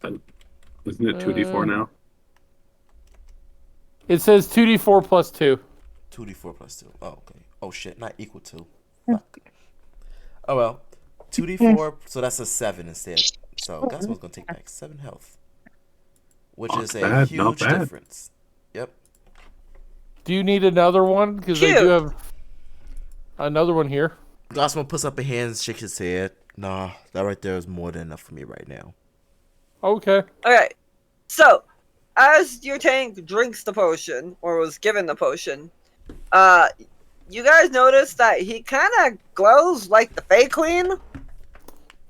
Isn't it 2d4 now? It says 2d4 plus 2. 2d4 plus 2. Oh, okay. Oh, shit. Not equal to. Fuck. Oh, well. 2d4, so that's a 7 instead. So Gacimo's going to take back 7 health. Which Not is a bad, not huge bad. difference. Yep. Do you need another one? Because I do have another one here. Gacimo puts up a hand, shakes his head. Nah, that right there is more than enough for me right now. Okay. Okay. So, as your tank drinks the potion, or was given the potion, you guys notice that he kind of glows like the Fey Queen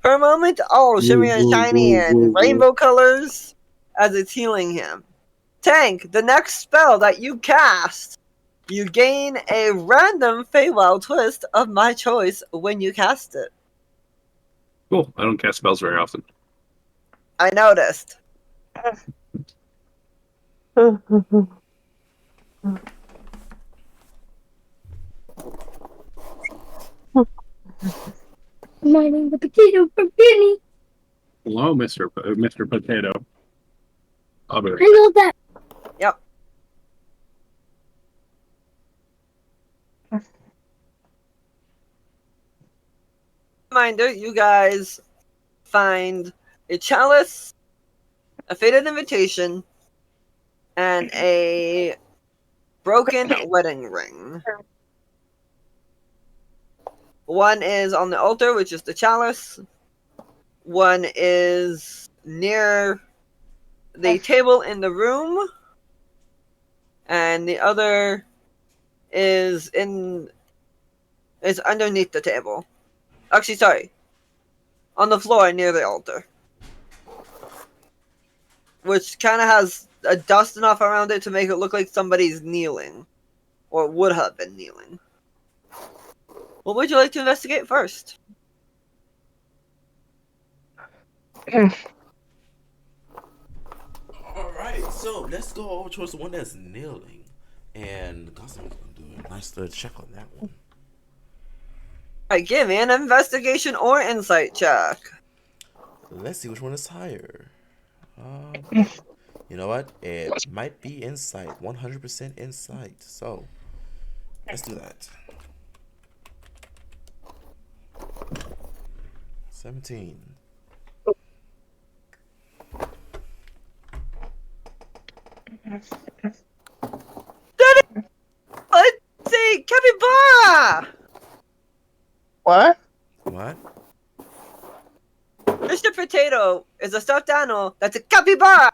for a moment, all shimmery and shiny and rainbow colors as it's healing him. Tank, the next spell that you cast, you gain a random Feywild twist of my choice when you cast it. Cool. I don't cast spells very often. I noticed. Mining the potato for Benny. Hello, Mr. Potato. I'll be right I love that. Yep. Reminder, you guys find a chalice, a faded invitation, and a broken wedding ring. One is on the altar, which is the chalice. One is near the table in the room. And the other is underneath the table. Actually, sorry. On the floor near the altar. Which kind of has a dust enough around it to make it look like somebody's kneeling. Or would have been kneeling. What would you like to investigate first? Alright, so let's go over towards the one that's kneeling. And Gacimo's going to do a nice little check on that one. Alright, give me an investigation or insight check. Let's see which one is higher. You know what? It might be insight. 100% insight. So, let's do that. 17. Let's see, capybara! What? What? Mr. Potato is a stuffed animal that's a capybara!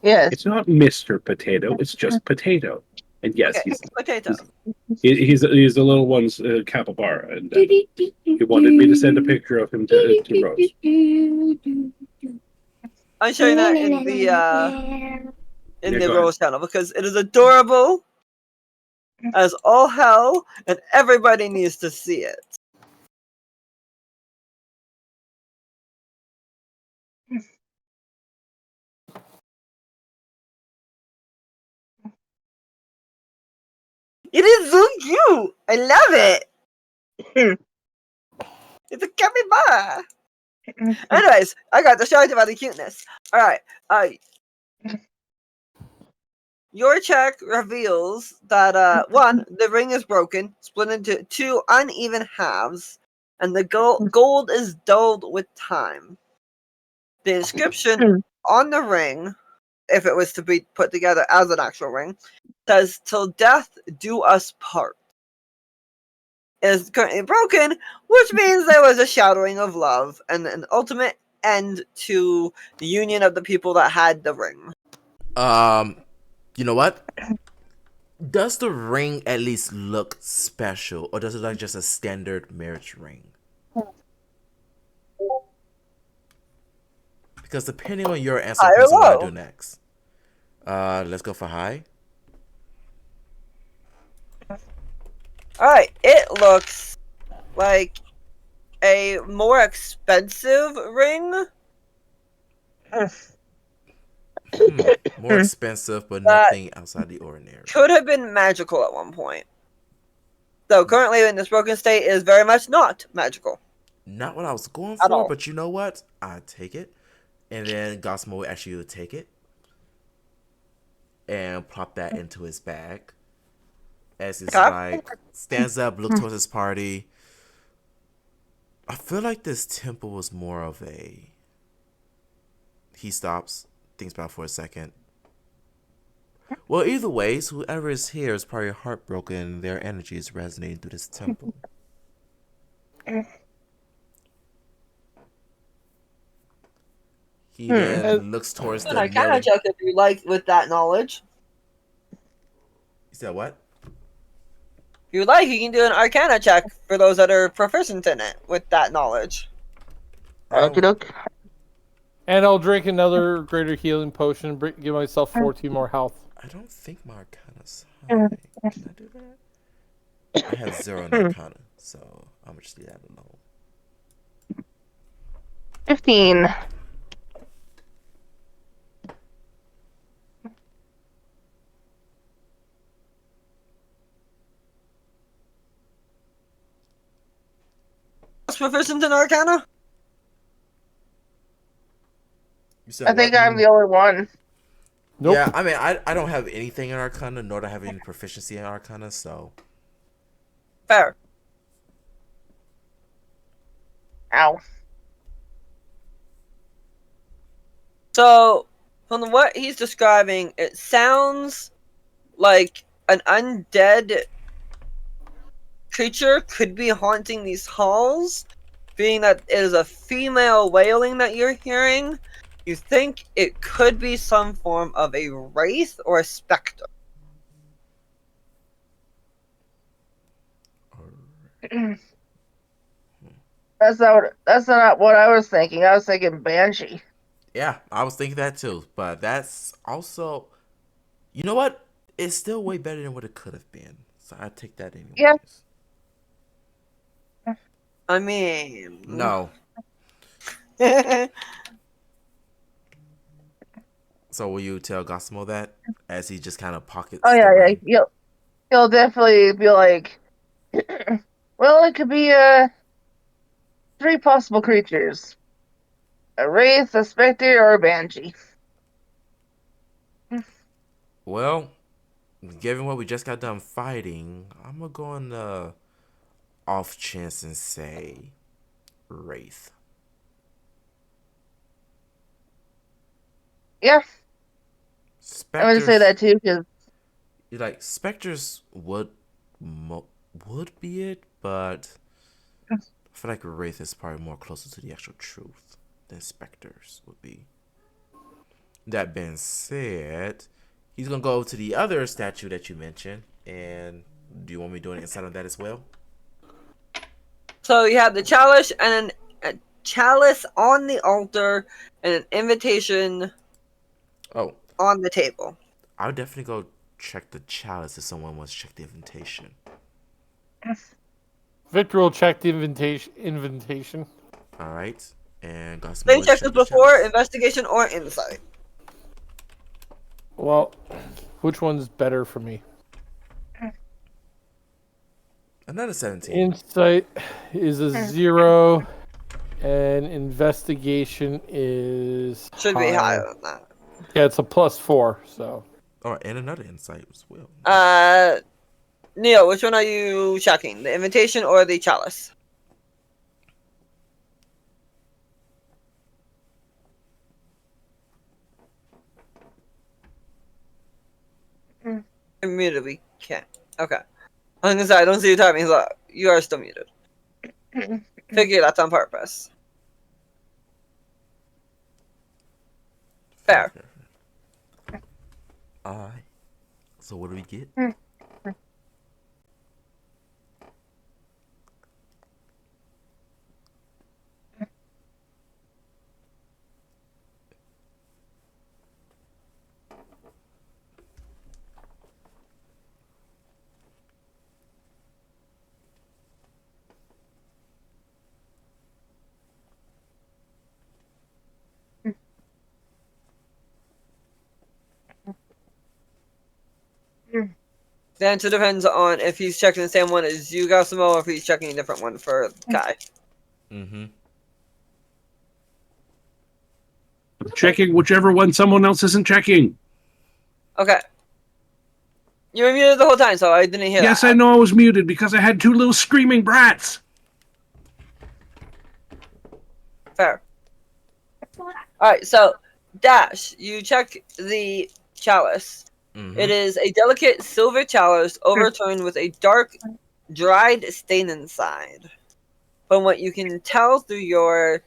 Yes. It's not Mr. Potato, it's just Potato. And yes, Okay, potato. he's the little one's capybara, and he wanted me to send a picture of him to Rose. I'm showing that in the Rose channel because it is adorable as all hell, and everybody needs to see it. It is so cute. I love it. It's a capybara. Anyways, I got distracted about the cuteness. Alright, your check reveals that, one, the ring is broken, split into two uneven halves, and the gold is dulled with time. The inscription on the ring, if it was to be put together as an actual ring, says, "Till death do us part." It is currently broken, which means there was a shadowing of love and an ultimate end to the union of the people that had the ring. You know what? Does the ring at least look special, or does it look like just a standard marriage ring? Because depending on your answer, High or depends on what I low? do next. Let's go for high. Alright, it looks like a more expensive ring. More expensive, but That nothing outside the ordinary. could have been magical at one point. So currently in this broken state is very much not magical. Not what I was going At for, all. but you know what? I take it. And then Gosmo will actually take it and plop that into his bag. As he's Okay. like stands up, look towards his party. I feel like this temple was more of a. He stops, thinks about it for a second. Well, either ways, whoever is here is probably heartbroken. Their energy is resonating through this temple. He then looks towards the I kind kneeling. of check if you like with that knowledge. You said what? If you like, you can do an Arcana check for those that are proficient in it with that knowledge. Okie doke. And I'll drink another greater healing potion, give myself 14 more health. I don't think my Arcana's high. Can I do that? I have 0 in Arcana, so I'm gonna just leave that alone. 15. What's proficient in Arcana? You said I think what? I'm the only one. Nope. Yeah, I mean, I don't have anything in Arcana, nor do I have any proficiency in Arcana, so. Fair. Ow. So, from what he's describing, it sounds like an undead creature could be haunting these halls. Being that it is a female wailing that you're hearing, you think it could be some form of a wraith or a specter. That's not what I was thinking. I was thinking banshee. Yeah, I was thinking that too, but that's also. You know what? It's still way better than what it could have been, so I take that anyways. Yeah. I mean, No. So will you tell Gosmo that as he just kind of pockets? Oh the yeah, ring? He'll definitely be like, well, it could be 3 possible creatures: a wraith, a specter, or a banshee. Well, given what we just got done fighting, I'm gonna go on the off chance and say wraith. Yeah, I'm gonna Specters, say that too because like specters would be it, but I feel like wraith is probably more closer to the actual truth than specters would be. That being said, he's gonna go to the other statue that you mentioned, and do you want me doing an insight on that as well? so you have the chalice and a chalice on the altar and an invitation Oh, on the table. I would definitely go check the chalice if someone wants to check the invitation. Victor will check the invitation. All right, and got some They more checked check this the before, chalice. investigation or insight. Well, which one's better for me? Another 17. Insight is a 0, and investigation is Should be higher than that. Yeah, it's a +4. So Oh, and another insight as well. Neil, which one are you checking? The invitation or the chalice? Immediately can't. Okay. I was gonna say I don't see you typing, so you are still muted. Figure that's on purpose. Fair. Alright. So what do we get? The answer depends on if he's checking the same one as you, Gacimo, or if he's checking a different one for Kai. Mm-hmm. Checking whichever one someone else isn't checking. Okay. You were muted the whole time, so I didn't hear Yes, that. I know I was muted because I had two little screaming brats. Fair. Alright, so Dash, you check the chalice. Mm-hmm. It is a delicate silver chalice overturned with a dark, dried stain inside. From what you can tell through your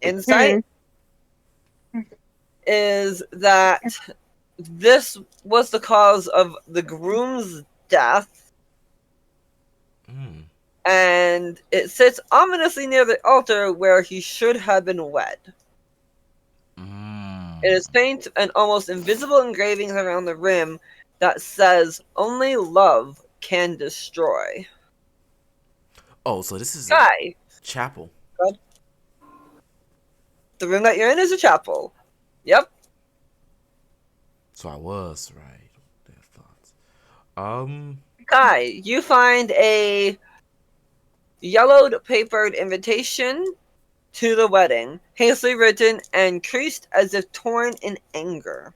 insight, is that this was the cause of the groom's death, Mm. and it sits ominously near the altar where he should have been wed. Mm. It is faint and almost invisible engravings around the rim that says, "Only love can destroy." Oh, so this is a Guy, chapel. the room that you're in is a chapel. Yep. So I was right. Their thoughts. Guy, you find a yellowed papered invitation to the wedding, hastily written and creased as if torn in anger.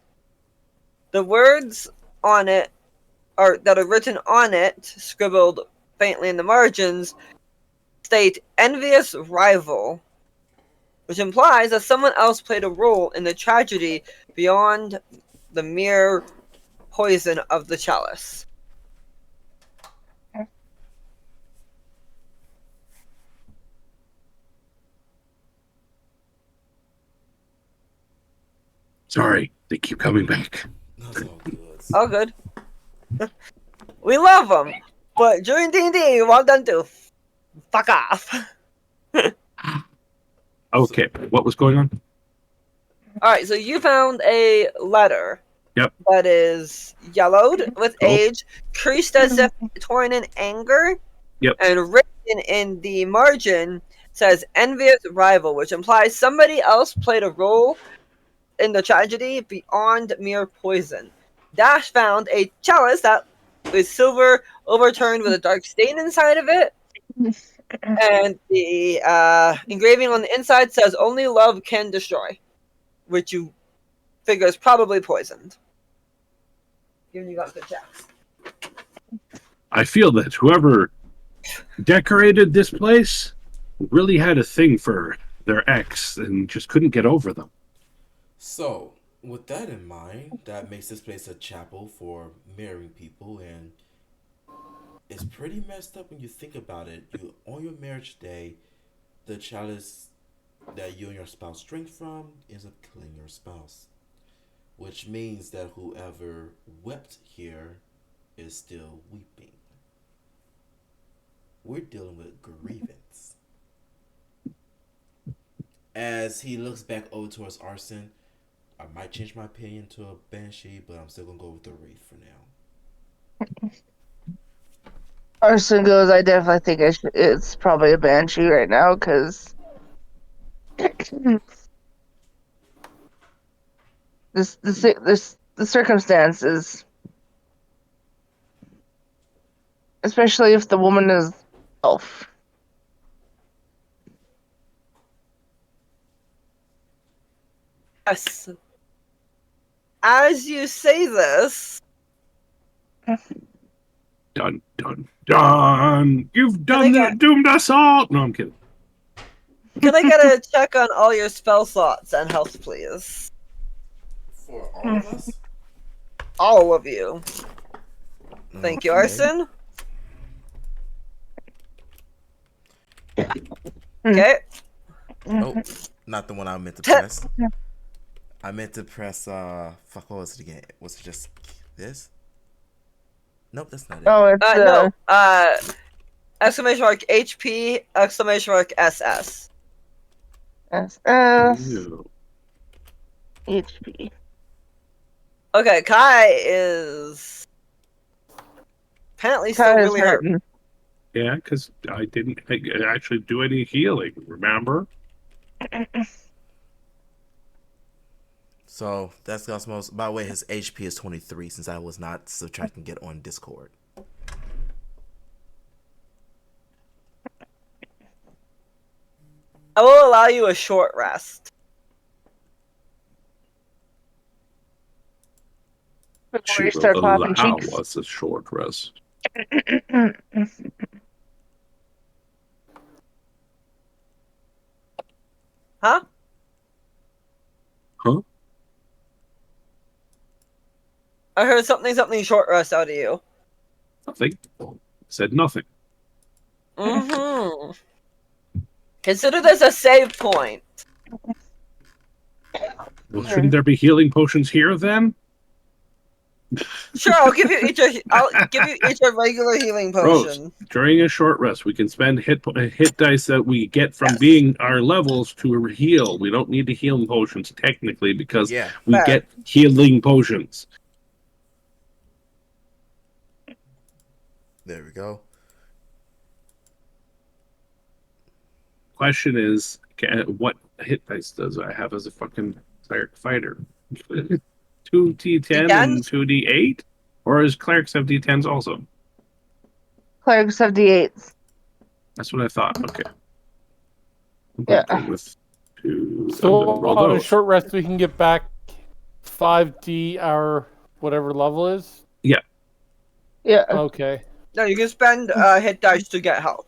The words on it that are written on it, scribbled faintly in the margins, state "envious rival," which implies that someone else played a role in the tragedy beyond the mere poison of the chalice. Sorry, they keep coming back. That's all good. All good. We love them, but during D&D, we want them to fuck off. Okay, what was going on? Alright, so you found a letter. Yep. That is yellowed with Cool. age, creased as if torn in anger. Yep. And written in the margin says "envious rival," which implies somebody else played a role in the tragedy beyond mere poison. Dash found a chalice that is silver, overturned with a dark stain inside of it. And the engraving on the inside says "Only love can destroy," which you figure is probably poisoned. Given you got good checks. I feel that whoever decorated this place really had a thing for their ex and just couldn't get over them. So, with that in mind, that makes this place a chapel for marrying people, and it's pretty messed up when you think about it. You on your marriage day, the chalice that you and your spouse drink from ends up killing your spouse, which means that whoever wept here is still weeping. We're dealing with grievance. As he looks back over towards Arson, I might change my opinion to a banshee, but I'm still gonna go with the wraith for now. Arson goes, I definitely think it's probably a banshee right now, because the circumstances, especially if the woman is elf. Yes. As you say this, Dun, dun, dun. You've Can I doomed us all. No, I'm kidding. can I get a check on all your spell slots and health, please? For all of us? All of you. Thank you, Okay. Arson. Okay. Nope, not the one I meant to press. I meant to press, fuck, what was it again? Was it just this? Nope, that's not it. Oh, it's No. Exclamation mark HP, exclamation mark SS. SS Ew. HP. Okay, Kai is apparently still Kai is really hurt. hurting. Yeah, because I didn't actually do any healing, remember? So that's Gacimo's. By the way, his HP is 23 since I was not subtracting it on Discord. I will allow you a short rest. before She you will start clapping allow cheeks. us a short rest. Huh? Huh? I heard something short rest out of you. Nothing. Said nothing. Mm-hmm. Consider this a save point. Well, shouldn't there be healing potions here then? Sure, I'll give you each a regular healing Rose, potion. during a short rest, we can spend hit dice that we get from Yes. being our levels to heal. We don't need the healing potions technically because Yeah. we Fair. get healing potions. There we go. Question is, what hit dice does I have as a fucking cleric fighter? 2d10 and D10s? 2d8? Or does clerics have d10s also? Clerics have D8s. That's what I thought. Okay. I'm Yeah. going to go with two. I'm So going to roll on a those. short rest, we can get back 5d our whatever level is. Yeah. Okay. No, you can spend hit dice to get health.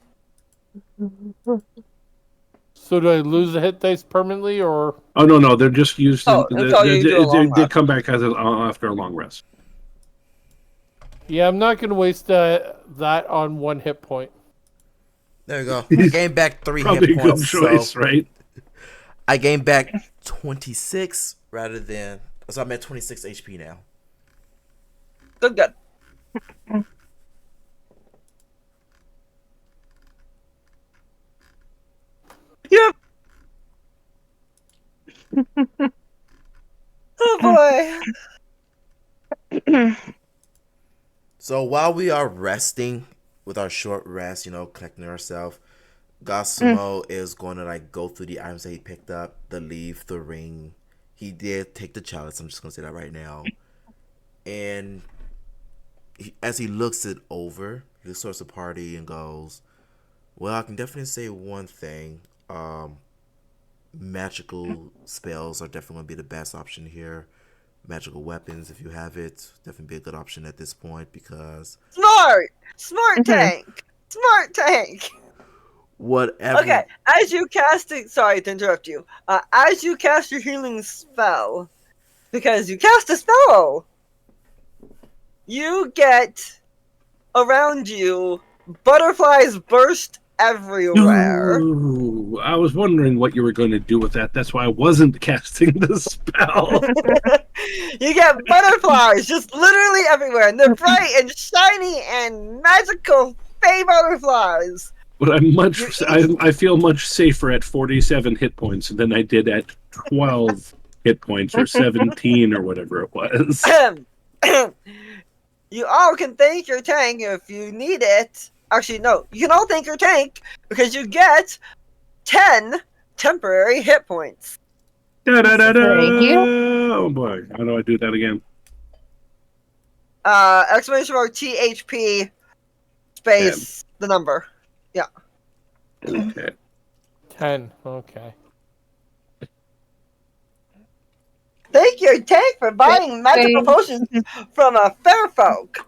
So do I lose the hit dice permanently, or Oh, no, they're just used. Until you do a long They rest. come back after a long rest. yeah? I'm not gonna waste that on one hit point. There you go. I gained back 3 Probably hit a good points. choice, So right? I gained back 26 rather than. So I'm at 26 HP now. Good. Yep. Oh boy. So while we are resting with our short rest, collecting ourselves, Gacimo is going to go through the items that he picked up, the leaf, the ring. He did take the chalice. I'm just going to say that right now. And as he looks it over, he sorts the party and goes, well, I can definitely say one thing. Magical spells are definitely going to be the best option here. Magical weapons, if you have it, definitely be a good option at this point because Smart tank. Smart tank. whatever. Okay, as you cast it, sorry to interrupt you. As you cast your healing spell, because you cast a spell, you get around you butterflies burst everywhere. Ooh, I was wondering what you were going to do with that. That's why I wasn't casting the spell. You get butterflies just literally everywhere, and they're bright and shiny and magical fey butterflies. But I feel much safer at 47 hit points than I did at 12 hit points or 17 or whatever it was. You all can thank your tank if you need it. Actually, no. You can all thank your tank because you get 10 temporary hit points. Thank you. Oh boy, how do I do that again? Exclamation mark THP space the number. Yeah. Okay. 10. Okay. Thank your tank for buying magical potions from a fair folk.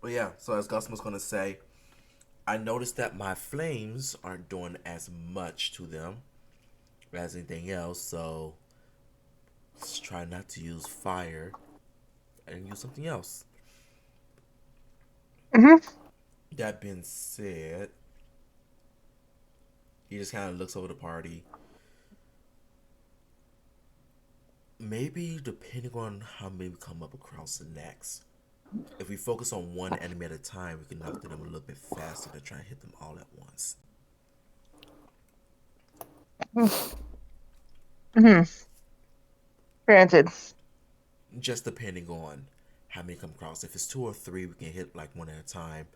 But yeah, so as Gossamer's going to say, I noticed that my flames aren't doing as much to them as anything else, so let's try not to use fire and use something else. That being said, he just kind of looks over the party. Maybe depending on how many we come up across next, if we focus on one enemy at a time, we can knock them a little bit faster than try and hit them all at once. Granted. Just depending on how many come across. If it's 2 or 3, we can hit one at a time.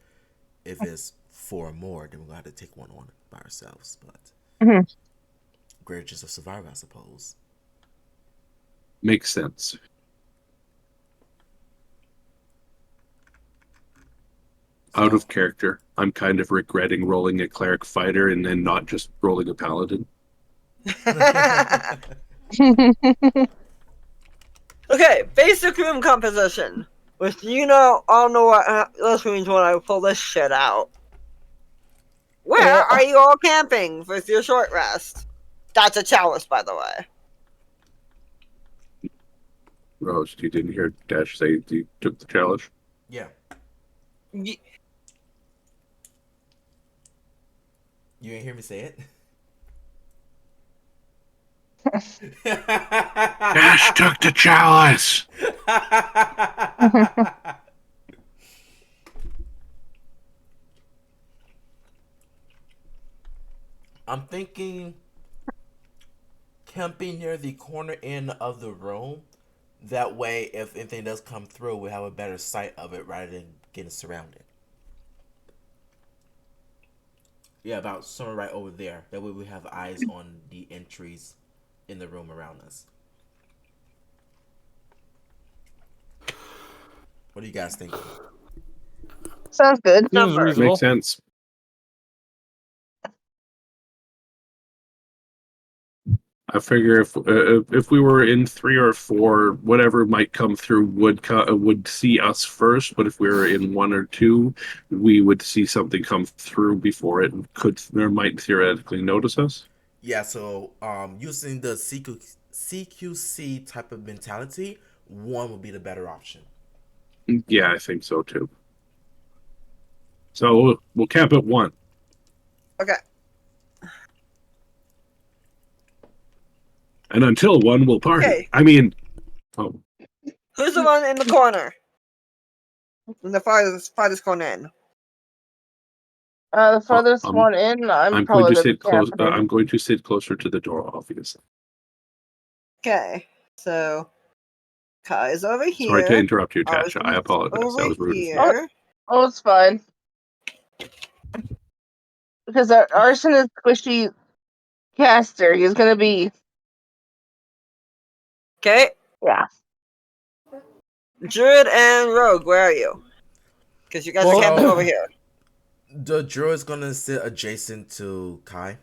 If it's 4 or more, then we're going to have to take one on by ourselves. But Grudges of Survival, I suppose. Makes sense. Out So, of character. I'm kind of regretting rolling a cleric fighter and then not just rolling a paladin. Okay, basic room composition. Which all know what this means when I pull this shit out. Where Yeah. are you all camping with your short rest? That's a chalice, by the way. Rose, you didn't hear Dash say he took the challenge? yeah. Y- You didn't hear me say it? Dash took the chalice! I'm thinking camping near the corner end of the room. That way, if anything does come through, we have a better sight of it rather than getting surrounded. Yeah, about somewhere right over there. That way we have eyes on the entries in the room around us. What do you guys think? Sounds good. Seems Number. reasonable. Makes sense. I figure if we were in 3 or 4, whatever might come through would see us first. But if we were in 1 or 2, we would see something come through before it might theoretically notice us. Yeah, so using the CQC type of mentality, 1 would be the better option. Yeah, I think so too. So we'll camp at 1. Okay. And until 1, we'll party. Okay. I mean, oh, Who's the one in the corner? In the farthest corner in. The farthest one in, I'm probably going to gonna sit close. camping. I'm going to sit closer to the door, obviously. Okay, so Kai's over here. Sorry to interrupt you, Tasha. Arson's I apologize. over That was rude. here. Oh, it's fine. Because Arson is squishy caster. He's gonna be Okay, yeah. Druid and Rogue, where are you? Because you guys Well, are camping over here. The Druid is going to sit adjacent to Kai.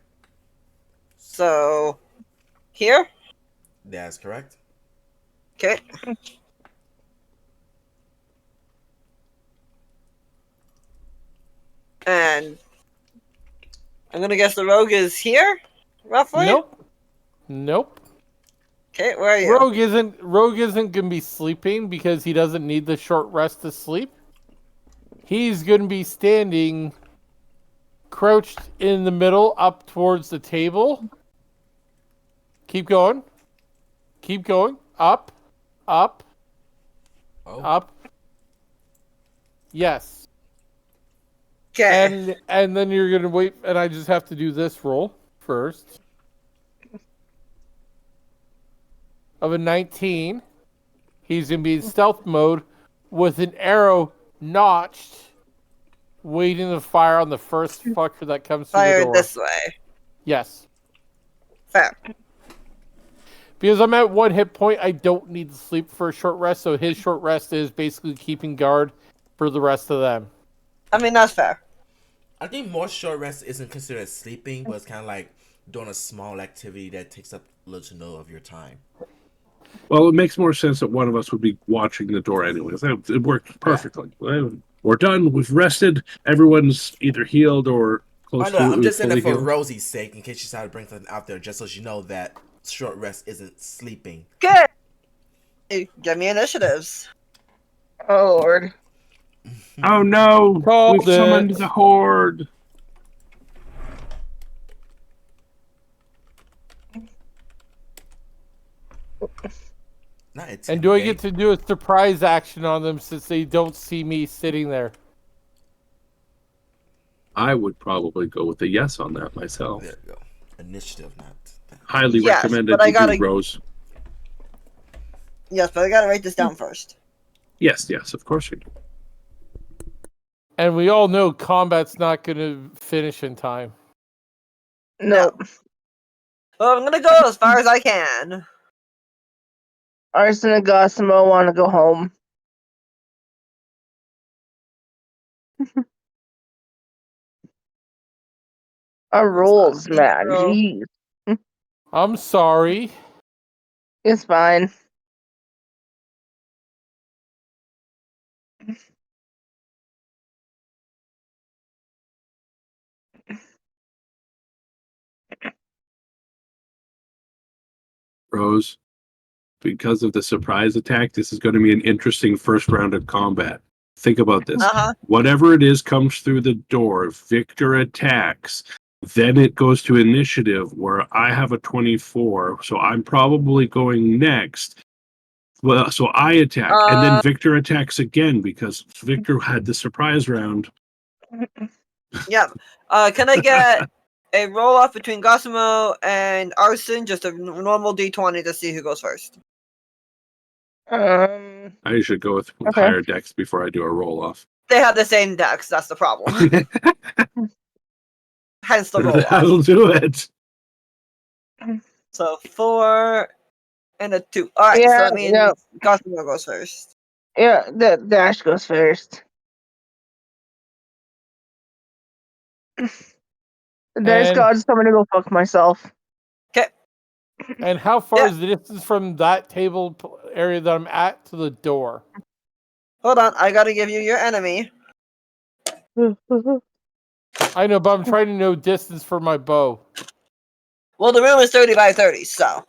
So, here? That's correct. Okay. And I'm gonna guess the Rogue is here, roughly? Nope. Okay, where are you? Rogue isn't gonna be sleeping because he doesn't need the short rest to sleep. He's gonna be standing crouched in the middle up towards the table. Keep going. Keep going. Up. Up. Oh. Up. Yes. Okay. And then you're gonna wait, and I just have to do this roll first. Of a 19, he's gonna be in stealth mode with an arrow notched, waiting to fire on the first fucker that comes through the Fire door. this way. Yes. Fair. Because I'm at 1 hit point, I don't need to sleep for a short rest, so his short rest is basically keeping guard for the rest of them. I mean, that's fair. I think more short rest isn't considered sleeping, but it's kind of like doing a small activity that takes up little to no of your time. Well, it makes more sense that one of us would be watching the door anyways. It worked perfectly. We're done. We've rested. Everyone's either healed or close I know. to I'm just saying fully that for healed. Rosie's sake, in case she decided to bring something out there, just so she know that short rest isn't sleeping. Good. Hey, give me initiatives. Oh Lord. Oh no! Called We've summoned it. the horde. Not And do I intimidate. get to do a surprise action on them since they don't see me sitting there? I would probably go with a yes on that myself. There you go. Initiative, not. Highly Yes, recommended but I you gotta- do, Rose. Yes, but I gotta write this down first. Yes, of course you do. And we all know combat's not going to finish in time. No. Well, I'm gonna go as far as I can. Arson and Gacimo want to go home. Our That's not rules, man. neutral. Jeez. I'm sorry. It's fine. Rose, because of the surprise attack, this is going to be an interesting first round of combat. Think about this. Uh-huh. Whatever it is comes through the door, Victor attacks. Then it goes to initiative where I have a 24, so I'm probably going next. Well, so I attack, and then Victor attacks again because Victor had the surprise round. Yep. Can I get a roll off between Gacimo and Arson? Just a normal d20 to see who goes first. I should go with Okay. higher decks before I do a roll off. They have the same decks. That's the problem. Hence the roll off. That'll do it. So 4 and a 2. All right. Yeah, So that means yeah. Gacimo goes first. Yeah, the Dash goes first. There's And- God, so I'm gonna go fuck myself. Okay. And how far Yeah. is the distance from that table area that I'm at to the door? Hold on. I gotta give you your enemy. I know, but I'm trying to know distance for my bow. Well, the room is 30 by 30, so.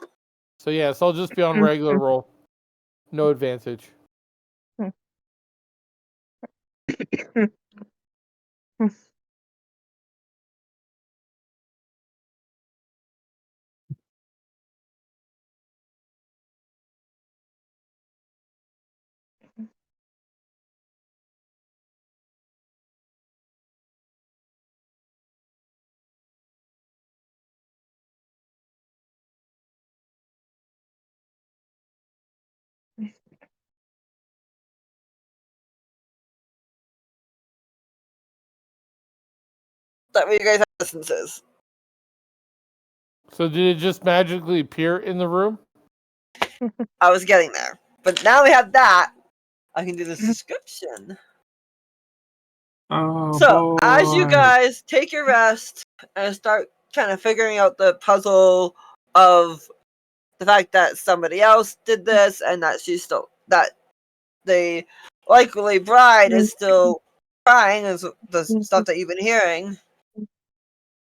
So yes, I'll just be on regular roll. No advantage. That way you guys have distances. So did it just magically appear in the room? I was getting there. But now we have that. I can do this description. Oh, So, as you boy. guys take your rest and start kind of figuring out the puzzle of the fact that somebody else did this and that that the likely bride is still crying, is the stuff that you've been hearing.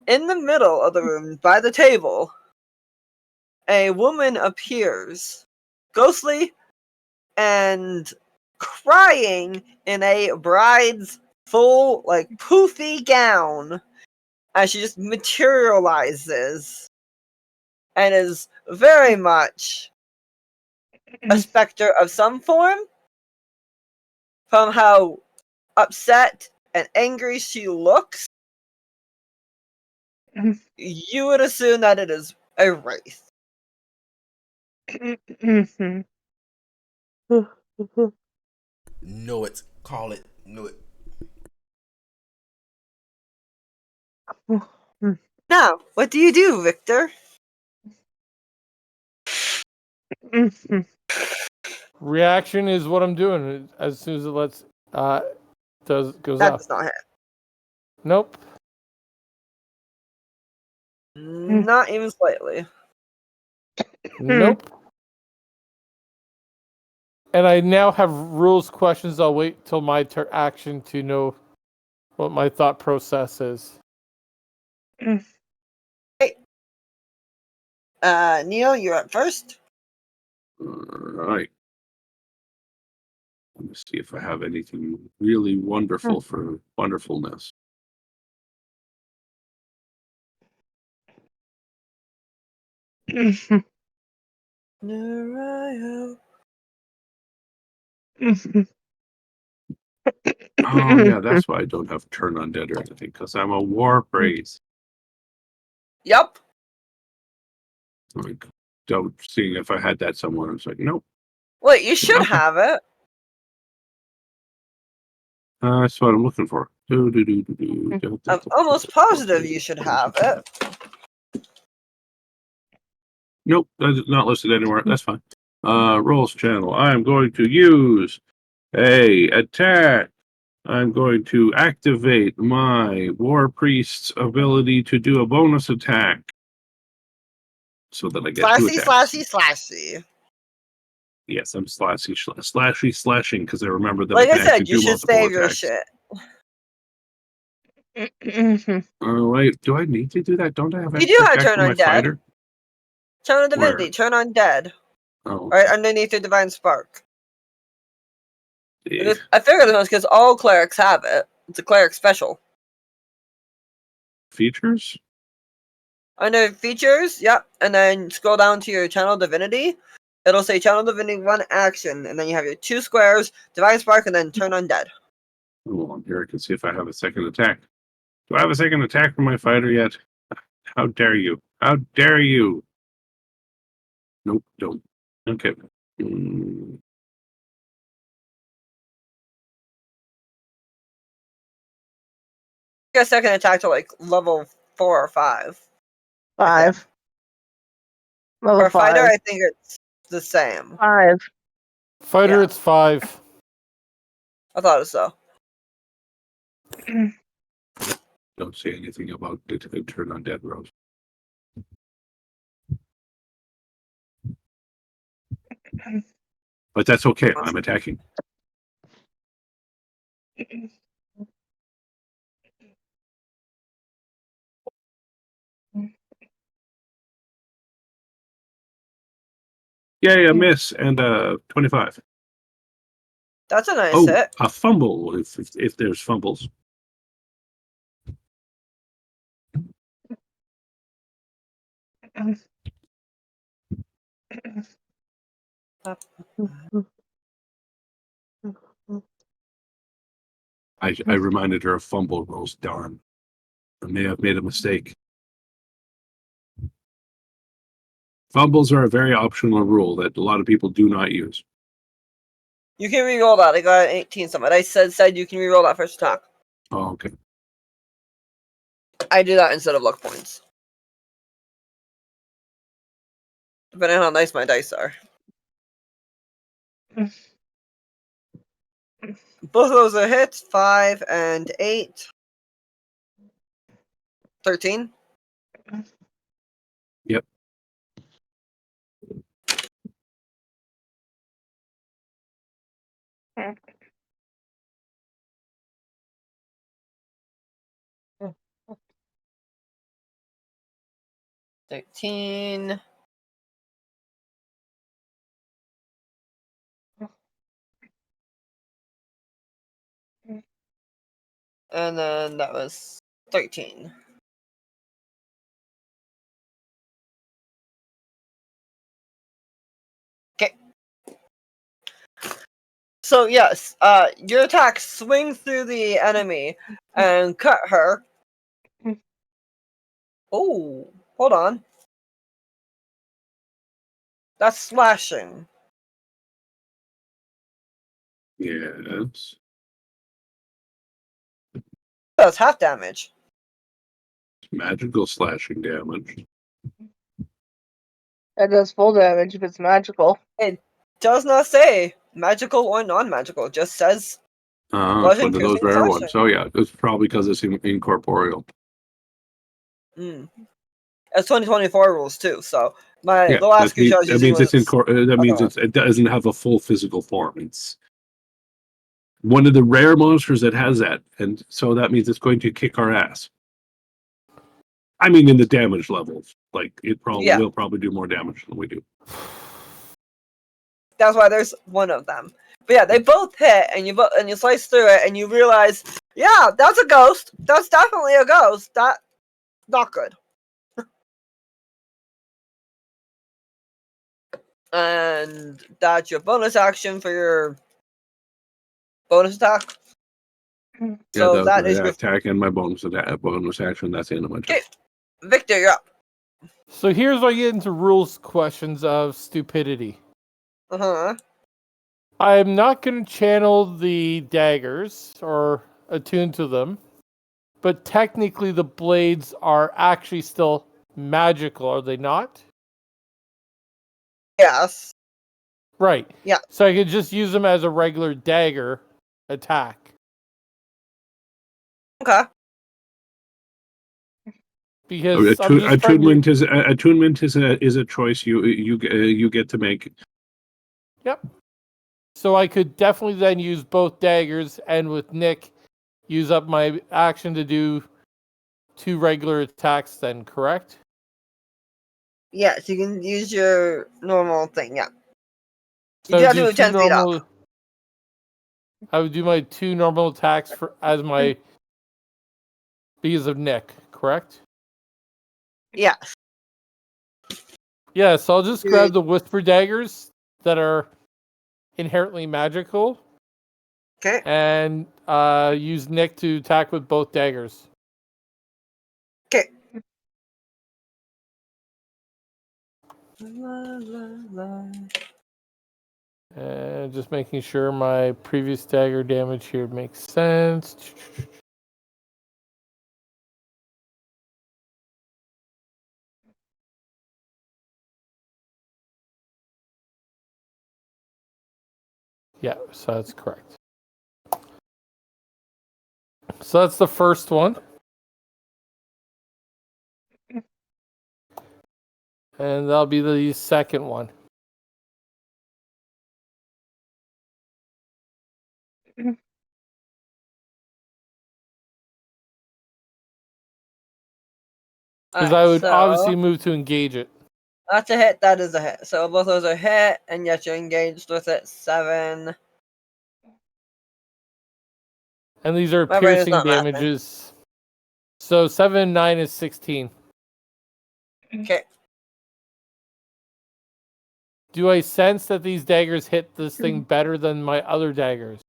In the middle of the room, by the table, a woman appears, ghostly and crying in a bride's full, like, poofy gown as she just materializes and is very much a specter of some form from how upset and angry she looks. You would assume that it is a wraith. Know it. Call it. Know it. Now, what do you do, Victor? Reaction is what I'm doing as soon as it goes That up. does not hit. Nope. Not even slightly. Nope. And I now have rules questions. I'll wait till my action to know what my thought process is. Neo, you're up first. All right. Let me see if I have anything really wonderful for wonderfulness. Narayo. Oh, yeah, that's why I don't have turn undead or anything, because I'm a war praise. Yup. Like, seeing if I had that somewhere, I was like, nope. Wait, you should Okay. have it. That's what I'm looking for. I'm almost positive you should have it. Nope, that's not listed anywhere. That's fine. Roles channel. I'm going to use a attack. I'm going to activate my War Priest's ability to do a bonus attack. So that I get two Slashy, attacks. slashy, slashy. Yes, I'm slashing because I remember that Like I I can actually said, you do should multiple save your attacks. shit. Oh, wait, do I need to do that? Don't I have You extra do have attack turn for my on dead. fighter? Turn on divinity. Where? Turn on dead. Oh, Right underneath your divine spark. eh. I figured it was because all clerics have it. It's a cleric special. Features? Under features, yep, and then scroll down to your channel divinity. It'll say channel divinity 1 action, and then you have your 2 squares, divine spark, and then turn undead. Hold on here. I can see if I have a second attack. Do I have a second attack for my fighter yet? How dare you? How dare you? Nope, don't. Okay. Get a second attack to like level 4 or 5. 5. Level For a fighter, 5. I think it's the same. 5. Fighter, Yeah. it's 5. I thought so. Don't say anything about the turn on dead Rose. But that's okay. I'm attacking. Yay, a miss and 25. That's a nice Oh, hit. a fumble if there's fumbles. I reminded her of fumble rolls. Darn. I may have made a mistake. Fumbles are a very optional rule that a lot of people do not use. You can reroll that. I got an 18 something. I said you can reroll that first attack. Oh, okay. I do that instead of luck points. Depending on how nice my dice are. Both of those are hits. 5 and 8. 13. Yep. $13. And then that was 13. Okay. So yes, your attack swings through the enemy and cut her. Oh, hold on. That's slashing. Yes. That's half damage. Magical slashing damage. That does full damage if it's magical. It does not say magical or non-magical. It just says It's bludgeon, one of those piercing, rare slashing. ones. Oh yeah, it's probably because it's incorporeal. It's 2024 rules too. So Yeah, the last creature I was that using means was that means it doesn't have a full physical form. It's one of the rare monsters that has that, and so that means it's going to kick our ass. I mean, in the damage levels, like it probably will probably do more damage than we do. That's why there's one of them. But yeah, they both hit, and you slice through it, and you realize, yeah, that's a ghost. That's definitely a ghost. That not good. And that's your bonus action for your bonus attack. Yeah, So that is my your attack and my bonus action. That's the end of my turn. okay. Victor, you're up. So here's where I get into rules questions of stupidity. Uh-huh. I am not going to channel the daggers or attune to them, but technically the blades are actually still magical, are they not? Yes. Right. Yeah. So I could just use them as a regular dagger attack. Okay. Because I'm just trying to... Attunement is a choice you get to make. Yep. So I could definitely then use both daggers, and with Nick, use up my action to do 2 regular attacks then, correct? Yes, you can use your normal thing, yeah. So You do have to do move 2 10 feet up. normal... I would do my 2 normal attacks as my... because of Nick, correct? Yes. Yeah, so I'll just grab the Whisper Daggers that are inherently magical. Okay. And use Nick to attack with both daggers. Okay. And just making sure my previous dagger damage here makes sense. Yeah, so that's correct. So that's the first one. And that'll be the second one. Because I would obviously move to engage it. That's a hit, that is a hit. So both those are hit, and yet you're engaged with it. 7. And these are My brain is piercing not mathing. damages. So 7 and 9 is 16. Okay. Do I sense that these daggers hit this thing better than my other daggers?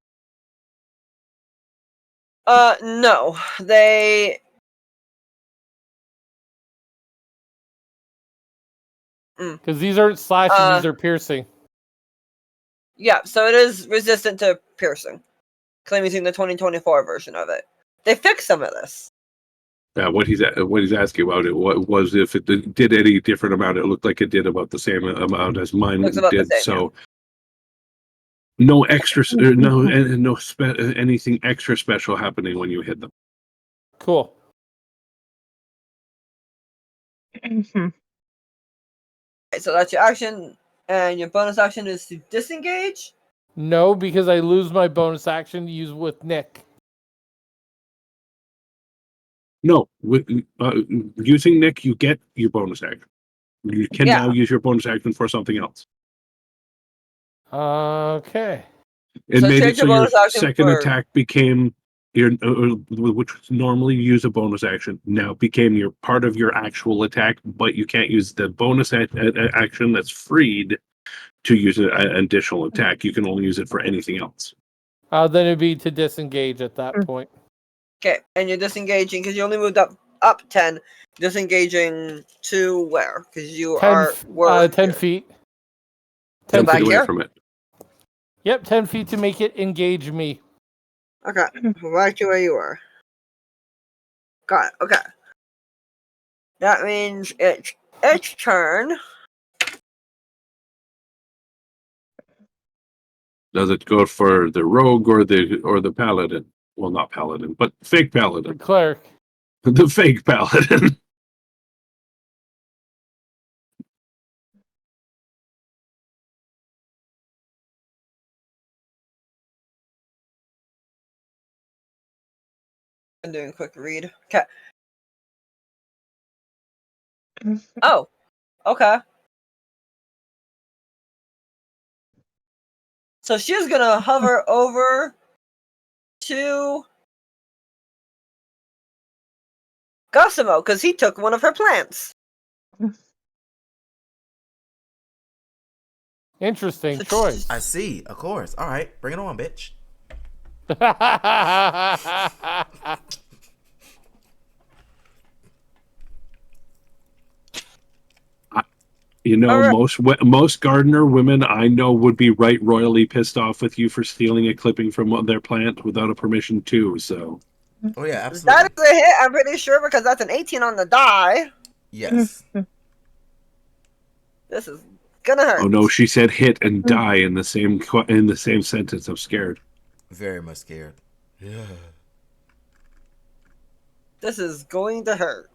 No. They... Because these aren't slashing, these are piercing. Yeah, so it is resistant to piercing. Because I'm using the 2024 version of it. They fixed some of this. What he's asking about it was if it did any different amount. It looked like it did about the same amount as mine Looks about the did. same, So no extra, anything extra special happening when you hit them. Cool. Okay, so that's your action, and your bonus action is to disengage? No, because I lose my bonus action to use with Nick. No, with using Nick, you get your bonus action. You can now use your bonus action for something else. Okay. It So made change it so your your bonus action second for- attack became your, which was normally use a bonus action, now became your part of your actual attack, but you can't use the bonus action that's freed to use an additional attack. You can only use it for anything else. Then it'd be to disengage at that point. Okay, and you're disengaging because you only moved up 10. Disengaging to where? Because you 10 here. feet. 10 back feet away here? from it. Yep, 10 feet to make it engage me. Okay, back to where you were. Got it, okay. That means it's its turn. Does it go for the rogue or the paladin? Well, not paladin, but fake The paladin. cleric. The fake paladin. I'm doing a quick read. Okay. Oh, okay. So she's gonna hover over to Gacimo because he took one of her plants. Interesting choice. I see. Of course. All right. Bring it on, bitch. You know, Right. most gardener women I know would be royally pissed off with you for stealing a clipping from their plant without a permission too. So Oh yeah, absolutely. That is a hit, I'm pretty sure, because that's an 18 on the die. Yes. This is Gonna hurt. Oh no, she said hit and die in the same sentence. I'm scared. Very much scared. Yeah. This is going to hurt.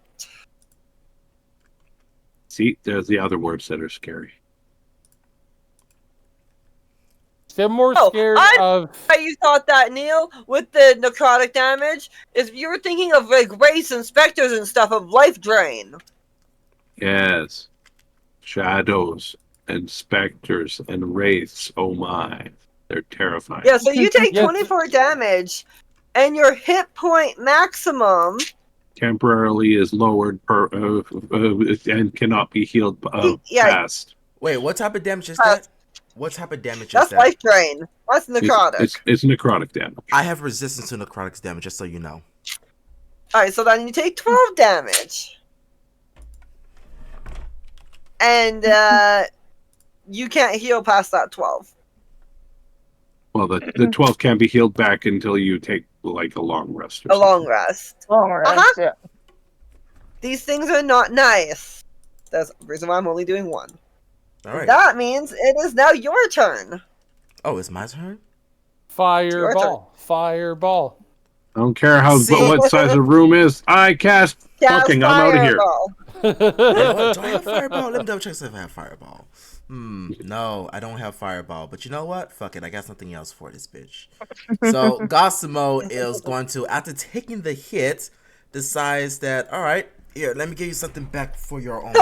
See, there's the other words that are scary. I'm more scared of. Why you thought that, Neil, with the necrotic damage, is you were thinking of like wraiths and specters and stuff of life drain. Yes. Shadows and specters and wraiths. Oh my. They're terrifying. Yeah, so you take Yes. 24 damage, and your hit point maximum. Temporarily is lowered and cannot be healed past. Wait, what type of damage is that? What type of damage is That's that? life drain. That's necrotic. It's necrotic damage. I have resistance to necrotic damage, just so you know. Alright, so then you take 12 damage. And you can't heal past that 12. Well, the 12 can't be healed back until you take like a long rest. Or A long something. rest. Long rest, yeah. These things are not nice. That's the reason why I'm only doing one. All right. That means it is now your turn. Oh, it's my turn? Fireball. Fireball. I don't care what size the room is. I cast fucking. I'm out of here. Fireball. You know what? Do I have fireball? Let me double check if I have fireball. No, I don't have fireball. But you know what? Fuck it. I got something else for this bitch. So Gacimo is going to, after taking the hit, decides that, all right, here, let me give you something back for your own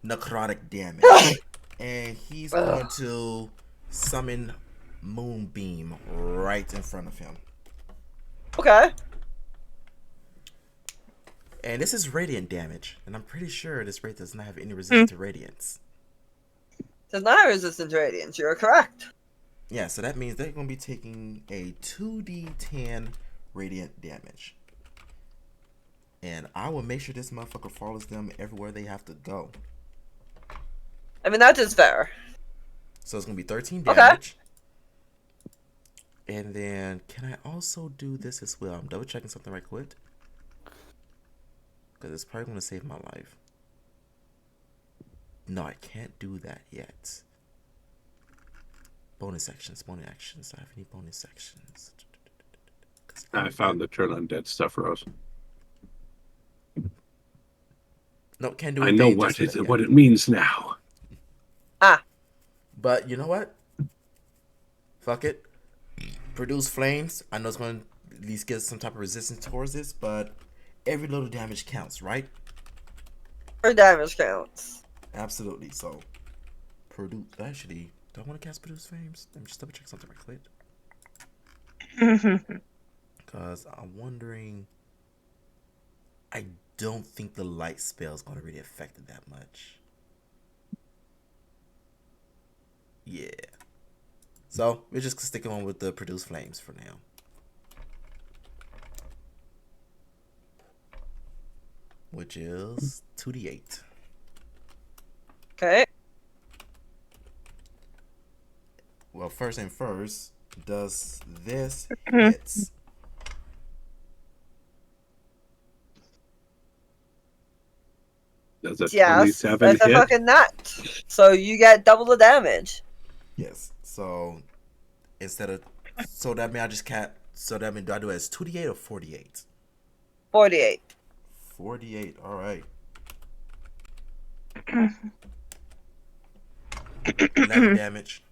necrotic damage. And he's going to summon Moonbeam right in front of him. Okay. And this is radiant damage. And I'm pretty sure this wraith does not have any resistance to radiance. Does not have resistance to radiance. You're correct. Yeah, so that means they're going to be taking a 2d10 radiant damage. And I will make sure this motherfucker follows them everywhere they have to go. I mean, that is fair. So it's going to be 13 Okay. damage. And then, can I also do this as well? I'm double checking something right quick. Because it's probably going to save my life. No, I can't do that yet. Bonus actions, bonus actions. Do I have any bonus actions? I found the turn on dead stuff, Rose. No, can't do I anything. know just yet. what it means now. But you know what? Fuck it. Produce flames. I know it's going to at least get some type of resistance towards this, but every little damage counts, right? Her damage counts. Absolutely. So, produce. Actually, do I want to cast produce flames? Let me just double check something right quick. Because I'm wondering. I don't think the light spell is going to really affect it that much. Yeah. So, we're just sticking on with the produce flames for now. Which is 2d8. Okay. Well, first and first, does this hits? Does a Yes. 27 That's a hit? fucking nut. So you get double the damage. Yes. So, instead of... So that means I just can't... So that means do I do it as 2d8 or 48? 48. 48, alright. 11 damage.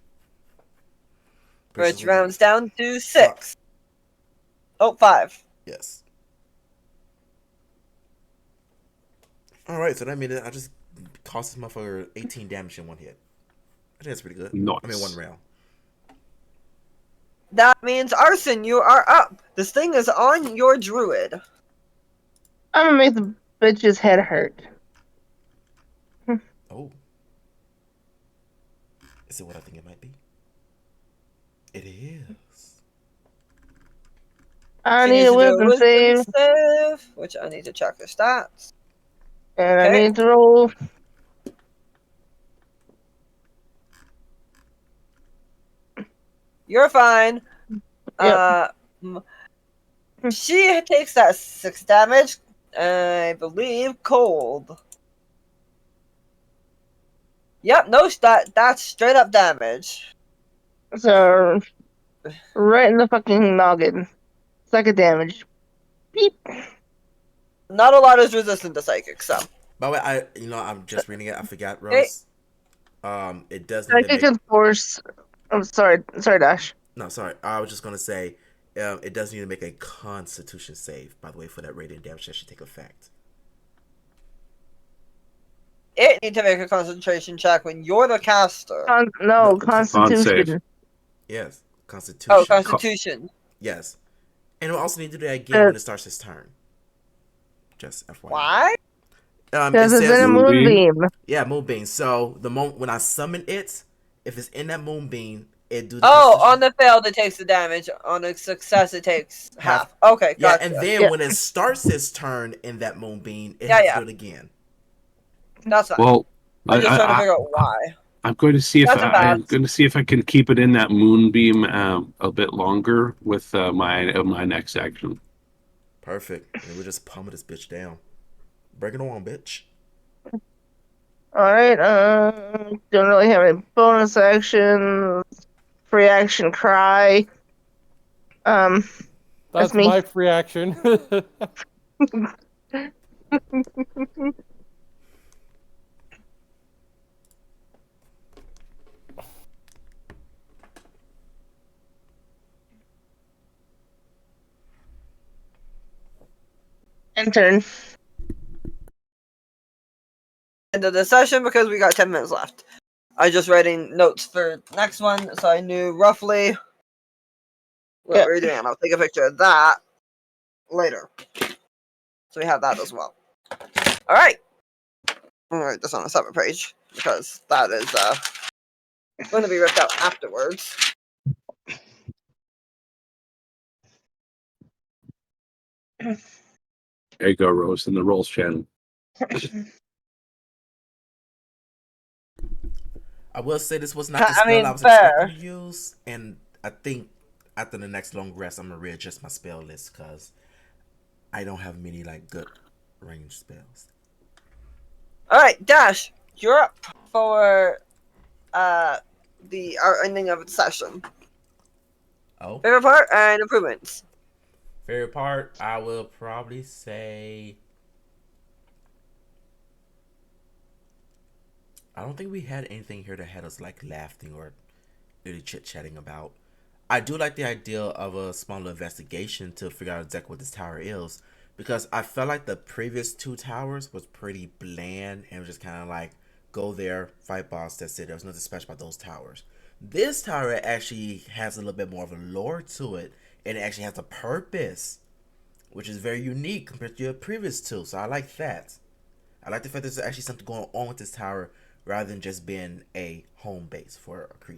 Which rounds down to 6. Oh, 5. Yes. Alright, so that means I just cost this motherfucker 18 damage in one hit. I think that's pretty good. Nice. I mean, one round. That means Arson, you are up. This thing is on your druid. I'm gonna make the bitch's head hurt. Oh. Is it what I think it might be? It is. I She need needs a to do wisdom save, save, which I need to check her stats. and Okay. I need to roll. You're fine. Yep. She takes that 6 damage. I believe cold. Yep, no, that's straight up damage. So, right in the fucking noggin. Psychic damage. Beep. Not a lot is resistant to psychic, so. By the way, I'm just reading it. I forgot, Okay. Rose. It does need to Psychic make. and force. I'm sorry, Dash. No, sorry. I was just gonna say, it does need to make a Constitution save. By the way, for that radiant damage that should take effect. It needs to make a concentration check when you're the caster. No, Con save. Constitution. Yes, Constitution. Oh, Constitution. Yes, and we'll also need to do that again Uh, when it starts his turn. Just FYI. Why? It Because it's in says a Moonbeam. moonbeam. yeah, moonbeam. So the moment when I summon it, if it's in that moonbeam, it do the Oh, Constitution- on the failed it takes the damage. On a success it takes half. Half. Okay, Yeah, gotcha. and then Yeah. when it starts its turn in that moonbeam, it Yeah, has yeah. to do it again. That's fine. Well, I'm just trying to figure out why. I'm going to see if That's a bad- I'm going to see if I can keep it in that moonbeam a bit longer with my next action. Perfect. And we'll just pummel this bitch down. Bring it on, bitch. Alright, don't really have any bonus actions. Free action cry. That's me. my free action. End turn. End of the session because we got 10 minutes left. I just writing notes for next one, so I knew roughly what Yep. we were doing. And I'll take a picture of that later. So we have that as well. Alright. I'm gonna write this on a separate page because that is going to be ripped out afterwards. There you go, Rose, in the rolls channel. I will say this was not the I spell mean, I was fair. expecting to use, and I think after the next long rest, I'm gonna readjust my spell list because I don't have many like good range spells. Alright, Dash, you're up for the our ending of the session. Oh, Favorite part and improvements. favorite part, I will probably say. I don't think we had anything here that had us like laughing or really chit chatting about. I do like the idea of a smaller investigation to figure out exactly what this tower is, because I felt like the previous two towers was pretty bland and was just kind of like go there, fight boss, that's it. There was nothing special about those towers. This tower actually has a little bit more of a lore to it, and it actually has a purpose, which is very unique compared to your previous two. So I like that. I like the fact that there's actually something going on with this tower rather than just being a home base for a creature.